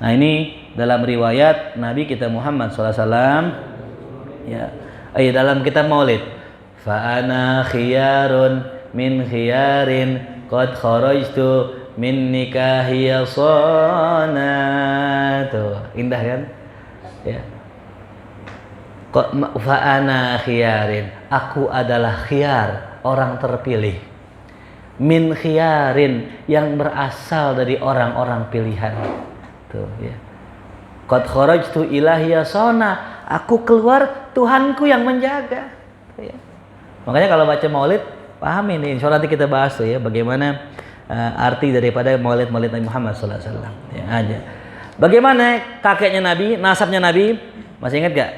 A: Nah ini dalam riwayat Nabi kita Muhammad SAW, ya, dalam kitab Maulid, fa ana khiyarun min khiyarin qad kharajtu min nikahi yasana. Tuh indah kan, ya. Fa ana khiyarin, aku adalah khiyar, orang terpilih, min khiyarin, yang berasal dari orang-orang pilihan. Tuh, ya. Qad kharajtu ilahi yasana, aku keluar Tuhanku yang menjaga. Tuh, ya. Makanya kalau baca Maulid paham ini, insyaallah nanti kita bahas tuh ya bagaimana arti daripada Maulid Nabi Muhammad sallallahu alaihi wasallam. Ya aja. Bagaimana kakeknya Nabi, nasabnya Nabi? Masih ingat gak?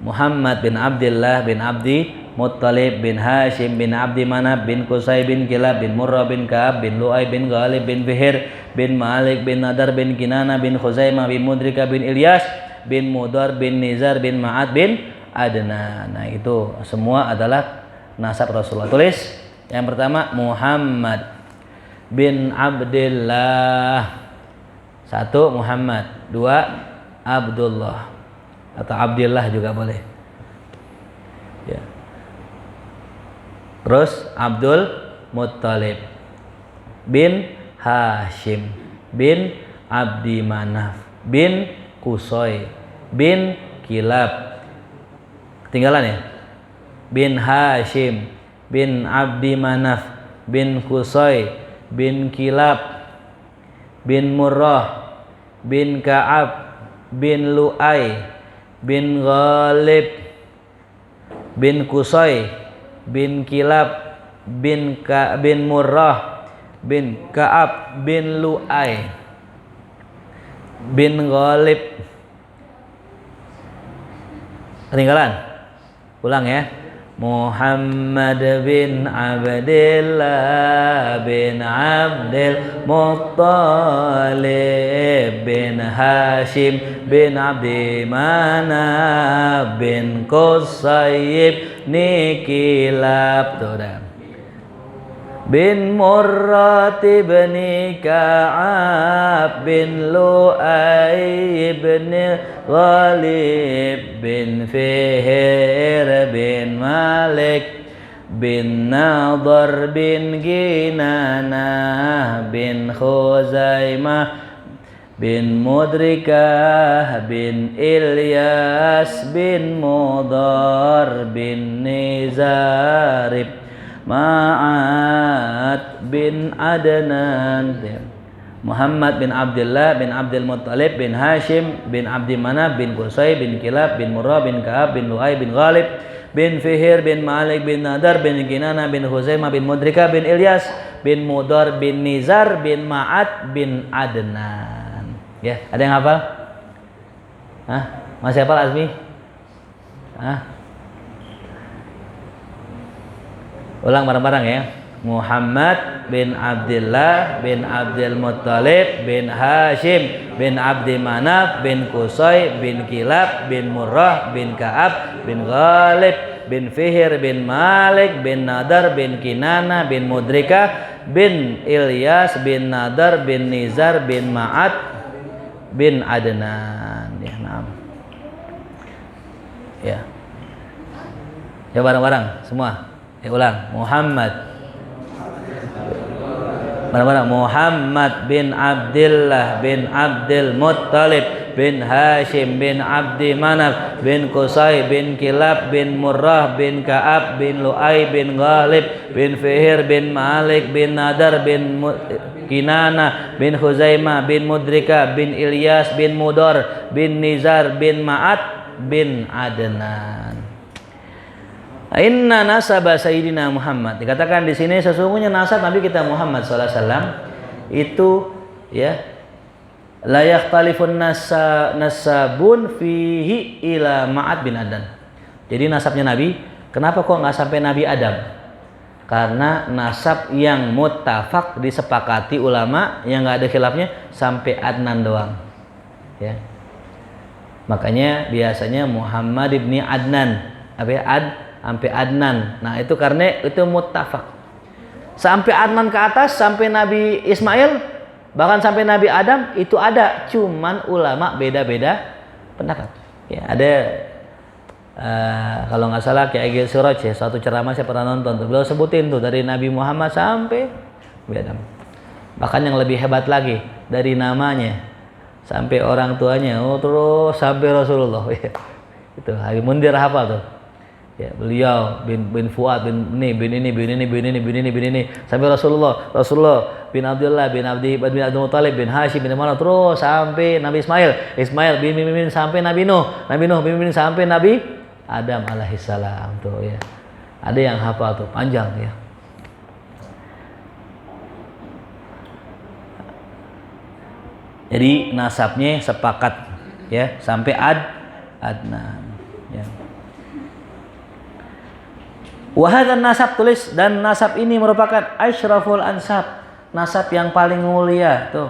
A: Muhammad bin Abdullah bin Abdi Muttalib bin Hashim bin Abdi Manab bin Qusay bin Kilab bin Murrah bin Ka'ab bin Lu'ay bin Ghalib bin Fihir bin Malik bin Nadar bin Kinana bin Khuzaimah bin Mudrika bin Ilyas bin Mudar bin Nizar bin Ma'ad bin Adnan. Nah itu semua adalah nasab Rasulullah. Tulis yang pertama Muhammad bin Abdullah. Satu Muhammad, dua Abdullah atau Abdillah juga boleh. Ya. Terus Abdul Muttalib bin Hashim bin Abdi Manaf bin Qusay bin Kilab. Ketinggalan ya? Bin Hashim bin Abdi Manaf bin Qusay bin Kilab bin Murrah bin Ka'ab bin Lu'ay bin Ghalib bin Qusay bin Kilab bin Murrah bin Ka'ab bin Lu'ay bin Ghalib. Ketinggalan? Ulang ya. Muhammad bin Abdillah bin Abdul Muttalib bin Hashim bin Abdi Manaf bin Qusay bin Kilab bin Murrah bin Ka'ab bin Lu'ay bin Ghalib bin Fihr bin Malik bin Nadar bin Ginanah bin Khuzaimah bin Mudrikah bin Ilyas bin Mudar bin Nizarib Ma'at bin Adnan, Muhammad bin Abdullah bin Abdul Muttalib bin Hashim bin Abdi Manaf bin Qusay bin Kilab bin Murrah bin Ka'ab bin Lu'ay bin Ghalib bin Fihr bin Malik bin Nadar bin Ginana bin Huzaimah bin Mudrika bin Ilyas bin Mudar bin Nizar bin Ma'at bin Adnan. Ya, ada yang hafal? Hah? Masih hafal Azmi? Hah? Ulang bareng-bareng ya. Muhammad bin Abdullah bin Abdul Muttalib bin Hashim bin Abdi Manaf bin Qusay bin Kilab bin Murrah bin Ka'ab bin Ghalib bin Fihr bin Malik bin Nadar bin Kinana bin Mudrika bin Ilyas bin Nadar bin Nizar bin Ma'at bin Adnan. Ya, nah. Ya. Ya bareng-bareng semua. Ulang. Muhammad bareng-bareng. Muhammad bin Abdullah bin Abdul Muttalib bin Hashim bin Abdi Manaf bin Qusay bin Kilab bin Murrah bin Ka'ab bin Lu'ay bin Ghalib bin Fihr bin Malik bin Nadar bin Kinana bin Huzaimah bin Mudrika bin Ilyas bin Mudar bin Nizar bin Ma'at bin Adnan. Inna nasaba Sayyidina Muhammad, dikatakan di sini sesungguhnya nasab Nabi kita Muhammad sallallahu alaihi wasallam itu ya la yakhtalifun nasabun fihi ila Ma'ad bin Adnan. Jadi nasabnya Nabi, kenapa kok nggak sampai Nabi Adam? Karena nasab yang muttafaq disepakati ulama yang nggak ada khilafnya sampai Adnan doang. Ya. Makanya biasanya Muhammad ibni Adnan, apa ya, sampai Adnan. Nah, itu karena itu muttafaq. Sampai Adnan ke atas, sampai Nabi Ismail, bahkan sampai Nabi Adam itu ada, cuman ulama beda-beda pendapat. Ya, ada kalau nggak salah kayak Agil Siraj ya, satu ceramah saya pernah nonton tuh. Beliau sebutin tuh dari Nabi Muhammad sampai Nabi Adam. Bahkan yang lebih hebat lagi, dari namanya sampai orang tuanya, terus sampai Rasulullah. Itu Habib Mundir hafal tuh. Ya, beliau bin Fuad bin ini sampai Rasulullah bin Abdullah bin Abdul Muttalib bin Hashim bin Manaf terus sampai Nabi Ismail bin sampai Nabi Nuh bin sampai Nabi Adam alaihissalam tuh ya. Ada yang hafal tuh panjang ya. Jadi nasabnya sepakat ya sampai Adnan ya. Wahadzan nasab, tulis, dan nasab ini merupakan asyraful ansab, nasab yang paling mulia tuh.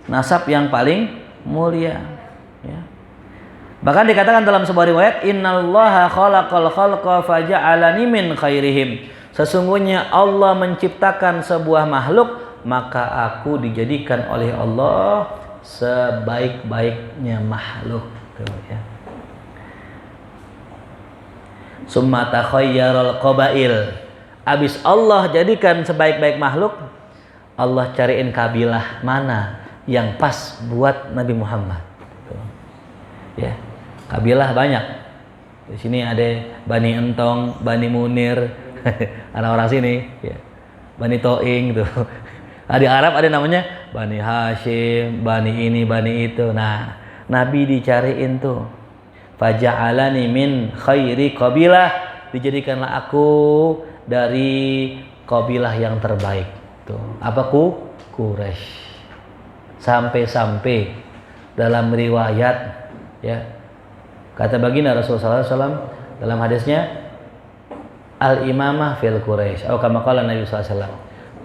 A: Nasab yang paling mulia ya. Bahkan dikatakan dalam sebuah riwayat, innallaha khalaqal khalqa faja'alani min khairihim. Sesungguhnya Allah menciptakan sebuah makhluk, maka aku dijadikan oleh Allah sebaik-baiknya makhluk tuh ya. Summa takhayyarul qabail. Abis Allah jadikan sebaik-baik makhluk, Allah cariin kabilah mana yang pas buat Nabi Muhammad. Ya, kabilah banyak. Di sini ada Bani Entong, Bani Munir, orang-orang sini, ya. Bani Toing tuh. Di Arab ada namanya Bani Hashim, Bani ini, Bani itu. Nah, Nabi dicariin tuh. Faja'alani min khairi qabilah, dijadikanlah aku dari qabilah yang terbaik. Tuh, apa Quraisy. Sampai-sampai dalam riwayat ya, kata baginda Rasulullah SAW dalam hadisnya, al-imamah fil Quraisy. Atau kama qala Nabi SAW.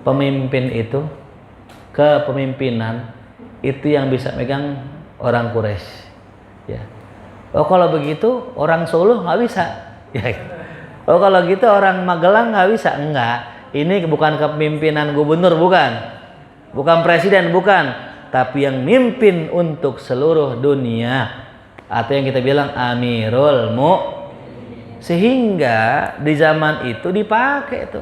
A: Pemimpin itu, kepemimpinan itu yang bisa megang orang Quraisy. Ya. Oh kalau begitu orang Solo nggak bisa. Ya. Oh kalau gitu orang Magelang nggak bisa. Enggak. Ini bukan kepemimpinan gubernur, bukan presiden, bukan. Tapi yang mimpin untuk seluruh dunia. Atau yang kita bilang Amirul Sehingga di zaman itu dipakai itu.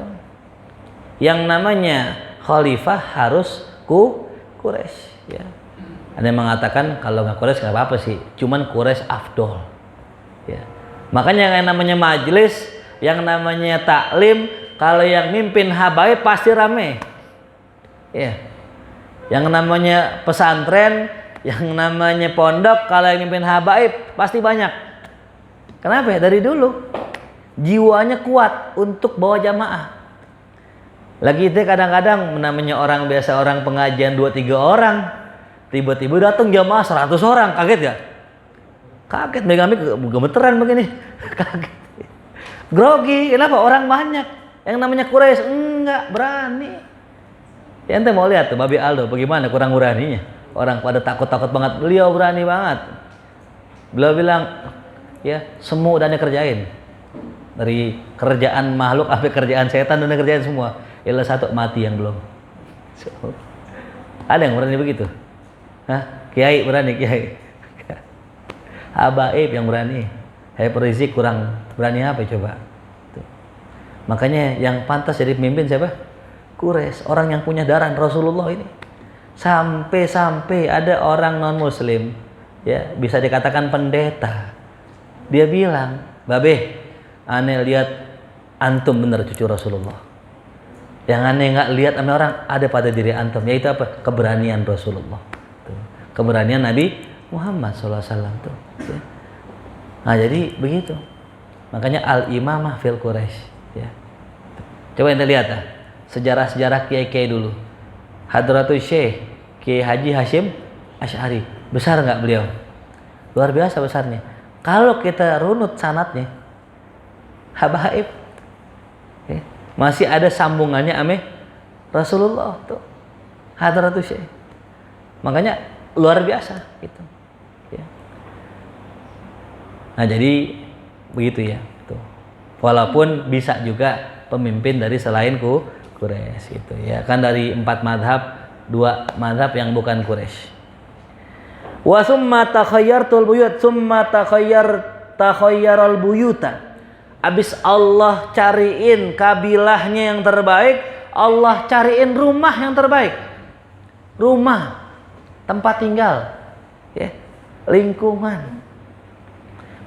A: Yang namanya khalifah harus Quraisy. Ya. Ada yang mengatakan kalau nggak Quraisy nggak apa-apa sih. Cuman Quraisy afdol. Ya. Makanya yang namanya majelis, yang namanya taklim, kalau yang mimpin habaib pasti rame. Ya. Yang namanya pesantren, yang namanya pondok, kalau yang mimpin habaib pasti banyak. Kenapa? Dari dulu jiwanya kuat untuk bawa jamaah. Lagi itu kadang-kadang namanya orang biasa, orang pengajian 2-3 orang, tiba-tiba datang jamaah 100 orang, kaget gak? Kaget, megami gemeteran begini. Kaget. Grogi, kenapa? Orang banyak. Yang namanya Quraisy enggak berani. Ya ente mau lihat tuh Babi Aldo bagaimana kurang beraninya. Orang pada takut-takut banget, beliau berani banget. Beliau bilang, ya semua udah kerjain. Dari kerjaan makhluk sampai kerjaan setan udah kerjain semua. Ilah satu mati yang belum. Ada yang berani begitu? Hah? Kiai berani, kiai. Habaib yang berani. Habib Rizik kurang berani apa coba? Tuh. Makanya yang pantas jadi pemimpin siapa? Quraisy, orang yang punya darah Rasulullah ini. Sampai-sampai ada orang non muslim, ya bisa dikatakan pendeta. Dia bilang, "Babe, aneh lihat antum bener cucu Rasulullah. Yang aneh nggak lihat sama orang ada pada diri antum, yaitu apa? Keberanian Rasulullah. Tuh. Keberanian Nabi Muhammad SAW tuh. Ya. Nah jadi begitu. Makanya al-imamah fil Quraisy. Ya. Coba kita lihat sejarah-sejarah kiai-kiai dulu. Hadratul Syekh Kiai Haji Hashim Asy'ari, besar nggak beliau? Luar biasa besarnya. Kalau kita runut sanadnya, habaib, ya, masih ada sambungannya ame Rasulullah tuh. Hadratul Syekh. Makanya luar biasa gitu. Ya. Nah jadi begitu ya. Tuh. Walaupun bisa juga pemimpin dari selain Quraisy gitu ya. Kan dari 4 madhab, 2 madhab yang bukan Quraisy. Wa summa takhayyartul buyut, summa takhayyaral buyuta. Abis Allah cariin kabilahnya yang terbaik, Allah cariin rumah yang terbaik. Rumah, tempat tinggal, ya, lingkungan.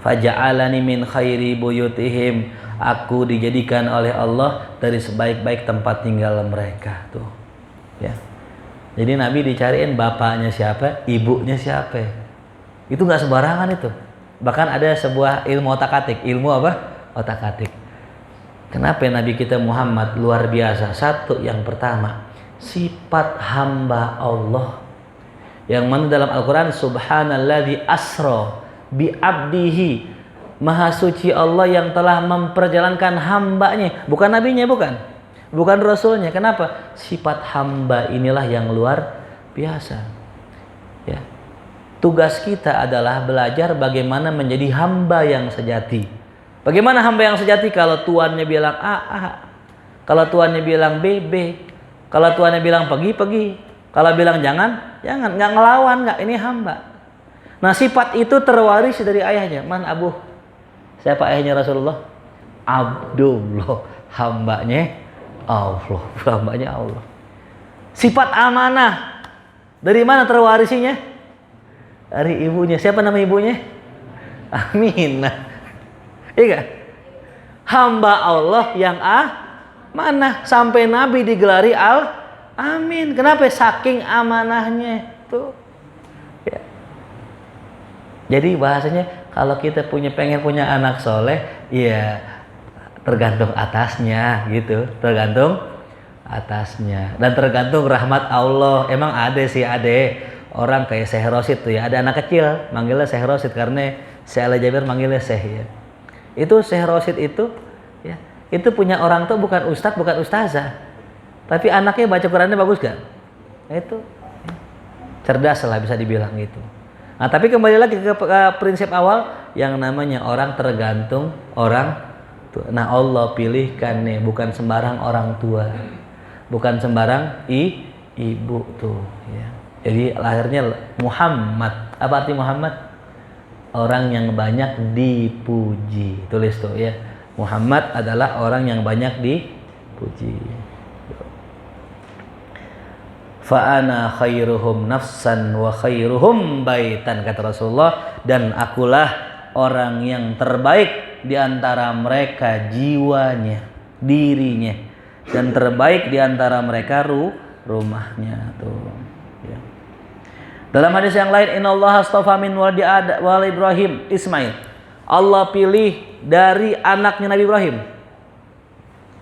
A: Faja'alani min khairi buyutihim, aku dijadikan oleh Allah dari sebaik-baik tempat tinggal mereka tuh. Ya. Jadi Nabi dicariin bapaknya siapa, ibunya siapa. Itu nggak sembarangan itu. Bahkan ada sebuah ilmu otak-atik. Ilmu apa? Otak-atik. Kenapa Nabi kita Muhammad luar biasa? Satu, yang pertama, sifat hamba Allah. Yang mana dalam Al-Quran, subhanalladzi asra bi abdihi, maha suci Allah yang telah memperjalankan hambanya, bukan nabinya, bukan rasulnya. Kenapa? Sifat hamba inilah yang luar biasa. Ya. Tugas kita adalah belajar bagaimana menjadi hamba yang sejati. Bagaimana hamba yang sejati? Kalau tuannya bilang A, A. Kalau tuannya bilang B, B. Kalau tuannya bilang pergi, pergi. Kalau bilang jangan, jangan. Nggak ngelawan, nggak. Ini hamba. Nah sifat itu terwaris dari ayahnya. Man Abu? Siapa ayahnya Rasulullah? Abdullah, hambanya Allah, hambanya Allah. Sifat amanah dari mana terwarisinya? Dari ibunya. Siapa nama ibunya? Aminah. Iya. Hamba Allah yang amanah, sampai Nabi digelari Amin. Kenapa? Saking amanahnya tuh. Ya. Jadi bahasanya kalau kita pengen punya anak soleh, ya tergantung atasnya gitu, tergantung atasnya dan tergantung rahmat Allah. Emang ada sih orang kayak Syekh Rosid tuh ya, ada anak kecil manggilnya Syekh Rosid karena Syekh Ali Jabir manggilnya Syekh ya. Itu Syekh Rosid itu ya Itu punya orang tua bukan ustadz, bukan ustazah. Tapi anaknya baca Qurannya bagus gak? Nah, itu cerdas lah bisa dibilang gitu. Nah, tapi kembali lagi ke prinsip awal, yang namanya orang tergantung orang tua. Nah, Allah pilihkan nih, bukan sembarang orang tua. Bukan sembarang ibu tuh ya. Jadi lahirnya Muhammad. Apa arti Muhammad? Orang yang banyak dipuji. Tulis tuh ya. Muhammad adalah orang yang banyak dipuji. Fa ana khairuhum nafsan wa khairuhum baitan, kata Rasulullah, dan akulah orang yang terbaik di antara mereka jiwanya, dirinya, dan terbaik di antara mereka rumahnya tuh ya. Dalam hadis yang lain, innallaha astafa min waladi wal Ibrahim Ismail. Allah pilih dari anaknya Nabi Ibrahim.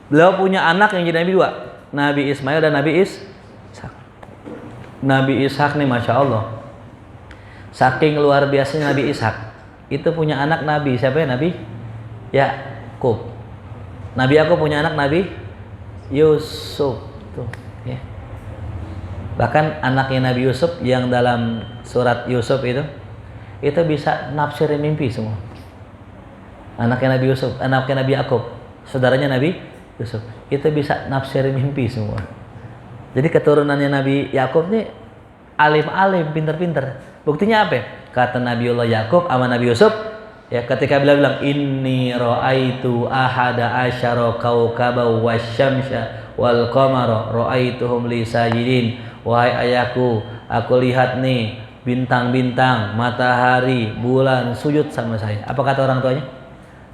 A: Beliau punya anak yang jadi nabi dua, Nabi Ismail dan Nabi Ishak. Nabi Ishak nih Masya Allah, saking luar biasanya Nabi Ishak, itu punya anak Nabi, siapa ya? Nabi Yakub. Nabi Yakub punya anak Nabi Yusuf tuh ya. Bahkan anaknya Nabi Yusuf yang dalam surat Yusuf itu bisa nafsirin mimpi semua. Anaknya Nabi Yusuf, anaknya Nabi Yakub, saudaranya Nabi Yusuf, itu bisa nafsirin mimpi semua. Jadi keturunannya Nabi Yakub nih alim-alim, pinter-pinter. Buktinya apa? Kata Nabiullah Yakub sama Nabi Yusuf, ya, ketika beliau bilang inni ra'aitu ahada asyara kaukaba wasyamsa wal qamara ra'aituhum li sajidin. Wahai ayahku, aku lihat nih bintang-bintang, matahari, bulan sujud sama saya. Apa kata orang tuanya?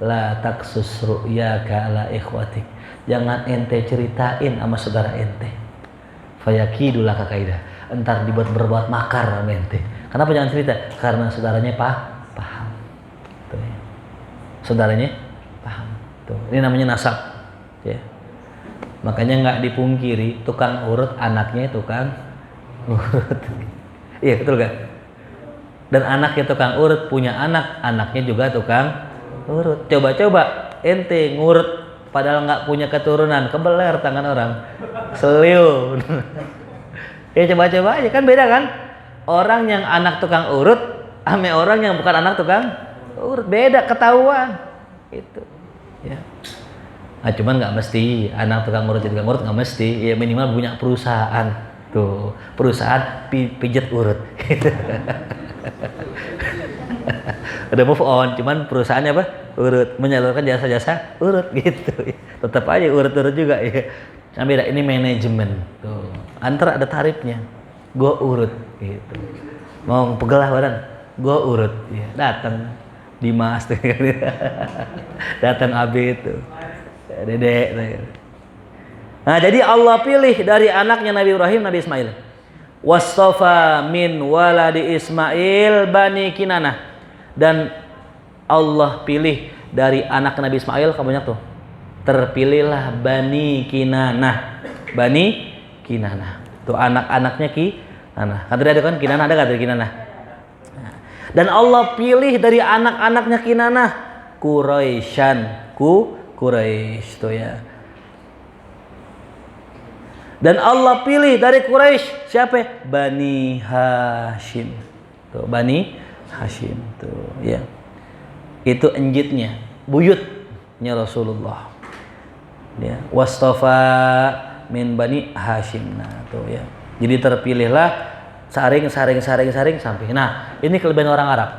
A: La taksus ru'yaka ala ikhwatik. Jangan ente ceritain sama saudara ente. Fayakidulah kaidah. Entar dibuat berbuat makar sama ente. Kenapa jangan cerita? Karena saudaranya paham. Tuh ya. Saudaranya paham. Tuh. Ini namanya nasab. Ya. Makanya nggak dipungkiri tukang urut anaknya tukang urut. Iya betul kan? Dan anaknya tukang urut punya anak, anaknya juga tukang urut. Coba-coba ente ngurut padahal nggak punya keturunan, kebeler tangan orang, seliu. Ya coba-coba aja, kan beda kan? Orang yang anak tukang urut ame orang yang bukan anak tukang urut, beda, ketahuan. Itu. Ya. Nah, cuman nggak mesti anak tukang urut jadi tukang urut, nggak mesti. Ya minimal punya perusahaan. Tuh, perusahaan pijat urut. Udah move on, cuman perusahaannya apa? Urut, menyalurkan jasa-jasa urut gitu. Tetap aja urut-urut juga ya. Nah, beda, ini manajemen. Tuh. Antara ada tarifnya. Gua urut gitu. Mau pegelah badan, gua urut. Ya, datang Dimas tuh. Datang Abi itu. Dedek. Nah, jadi Allah pilih dari anaknya Nabi Ibrahim, Nabi Ismail. Wastafa min waladi Ismail bani Kinanah. Dan Allah pilih dari anak Nabi Ismail, kamu banyak tuh. Terpilihlah Bani Kinanah. Bani Kinanah. Tuh anak-anaknya Kinanah. Kan tadi ada kan Kinanah, ada enggak dari Kinanah? Nah. Dan Allah pilih dari anak-anaknya Kinanah Quraisyan. Quraisy tuh ya. Dan Allah pilih dari Quraisy siapa? Bani Hashim. Tuh Bani Hashim tuh ya. Itu enjitnya, buyutnya Rasulullah. Ya, wastafa min Bani Hashim. Nah, tuh ya. Jadi terpilihlah saring sampai. Nah, ini kelebihan orang Arab.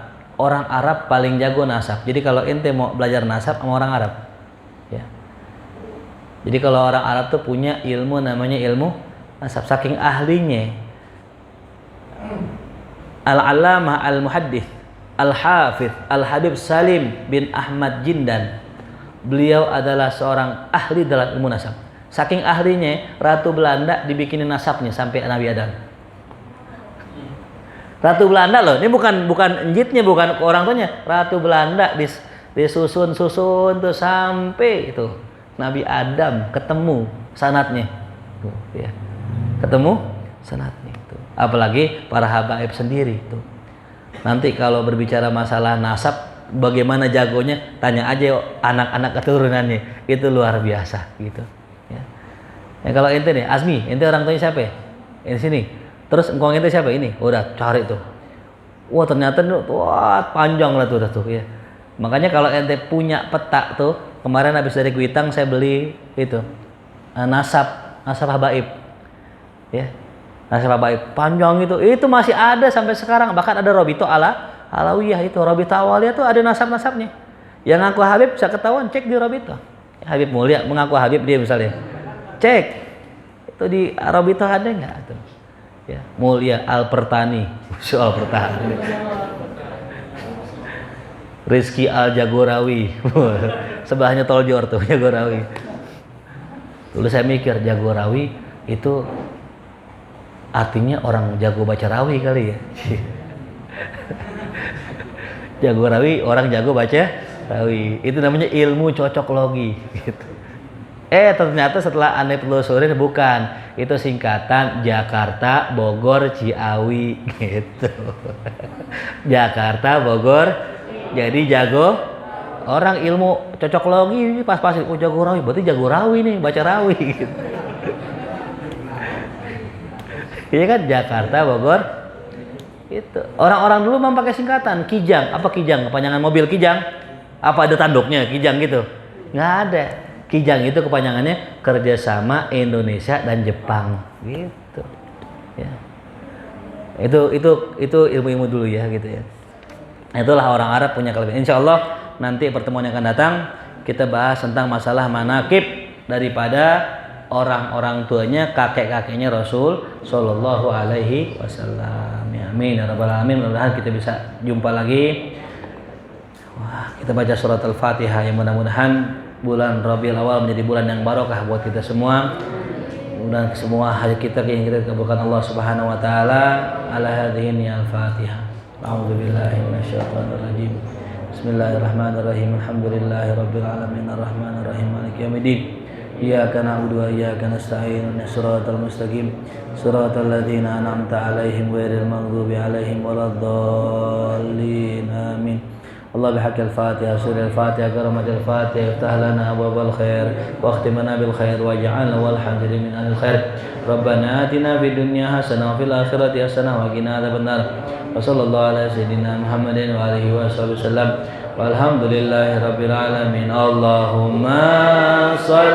A: Orang Arab paling jago nasab. Jadi kalau ente mau belajar nasab sama orang Arab, ya. Jadi kalau orang Arab tuh punya ilmu namanya ilmu nasab, saking ahlinya. Al-Allamah Al-Muhaddits Al-Hafidz Al-Habib Salim bin Ahmad Jindan. Beliau adalah seorang ahli dalam ilmu nasab. Saking ahlinya, Ratu Belanda dibikinin nasabnya sampai Nabi Adam. Ratu Belanda loh, ini bukan enjitnya, bukan orang tuanya. Ratu Belanda disusun tuh sampai itu Nabi Adam ketemu sanatnya. Tuh, ya. Ketemu sanatnya itu. Apalagi para habaib sendiri tuh. Nanti kalau berbicara masalah nasab, bagaimana jagonya, tanya aja anak-anak keturunannya, itu luar biasa gitu. Ya. Ya kalau ente nih, Azmi, ente orang tuanya siapa? Ini sini. Terus engkong ente siapa? Ini. Udah cari tuh. Wah ternyata wah panjang lah tuh udah tuh ya. Makanya kalau ente punya peta tuh, kemarin habis dari Kuitang saya beli itu nasab habaib. Ya. Nasab habaib panjang itu masih ada sampai sekarang, bahkan ada Robito Alawiyah itu, Robito Awaliyah tuh ada nasab-nasabnya. Yang ngaku Habib bisa ketahuan, cek di Robito. Habib Mulia mengaku Habib dia misalnya. Cek. Itu di Robito ada enggak tuh? Ya, Mulia Al-Pertani. Soal Pertani. Rizki Al-Jagorawi. Sebelahnya Toljor tuh, Jagorawi. Dulu saya mikir Jagorawi itu artinya orang jago baca rawi kali ya. Jago rawi, orang jago baca rawi. Itu namanya ilmu cocok logi gitu. Ternyata setelah aneh telusurin bukan. Itu singkatan Jakarta, Bogor, Ciawi gitu. Jakarta, Bogor. Jadi jago orang ilmu cocok logi pas-pas jago rawi, berarti jago rawi nih, baca rawi gitu. Iya kan, Jakarta, Bogor. Itu. Orang-orang dulu memang pakai singkatan Kijang. Apa Kijang? Kepanjangan mobil Kijang. Apa ada tanduknya Kijang gitu? Nggak ada. Kijang itu kepanjangannya Kerjasama Indonesia dan Jepang. Gitu. Ya. Itu ilmu-ilmu dulu ya gitu ya. Itulah orang Arab punya kelebihan. Insya Allah nanti pertemuan yang akan datang kita bahas tentang masalah manaqib daripada orang-orang tuanya, kakek-kakeknya Rasul Shallallahu Alaihi Wasallam. Ya, amin ya rabbal alamin. Mudah-mudahan kita bisa jumpa lagi. Wah, kita baca surat Al-Fatihah yang mudah-mudahan bulan Rabiul Awal menjadi bulan yang barokah buat kita semua. Mudah-mudahan semua hajat kita yang kita kabulkan Allah Subhanahu Wa Taala. Ala hadhihi al-Fatihah. A'udzubillahi minasyaitonirrajim. Bismillahirrahmanirrahim. Alhamdulillahirabbil alamin arrahmanir rahim maliki yaumiddin. Iyyaka na'budu wa iyyaka nasta'in shiratal mustaqim shiratal ladzina an'amta 'alaihim ghairil maghdubi 'alaihim waladdallin amin. Allah bihaqqil Fatihah surah Al-Fatihah karamatil Fatihah iftah lana abwabal khair wa akhtimna bil khair waj'alna wal hamdulillah min al khair. Rabbana atina fid dunya hasanah wa fil akhirati hasanah wa qina adzabannar. Wa sallallahu ala sayyidina Muhammadin wa alihi wasallam. Walhamdulillahi rabbil alamin. Allahumma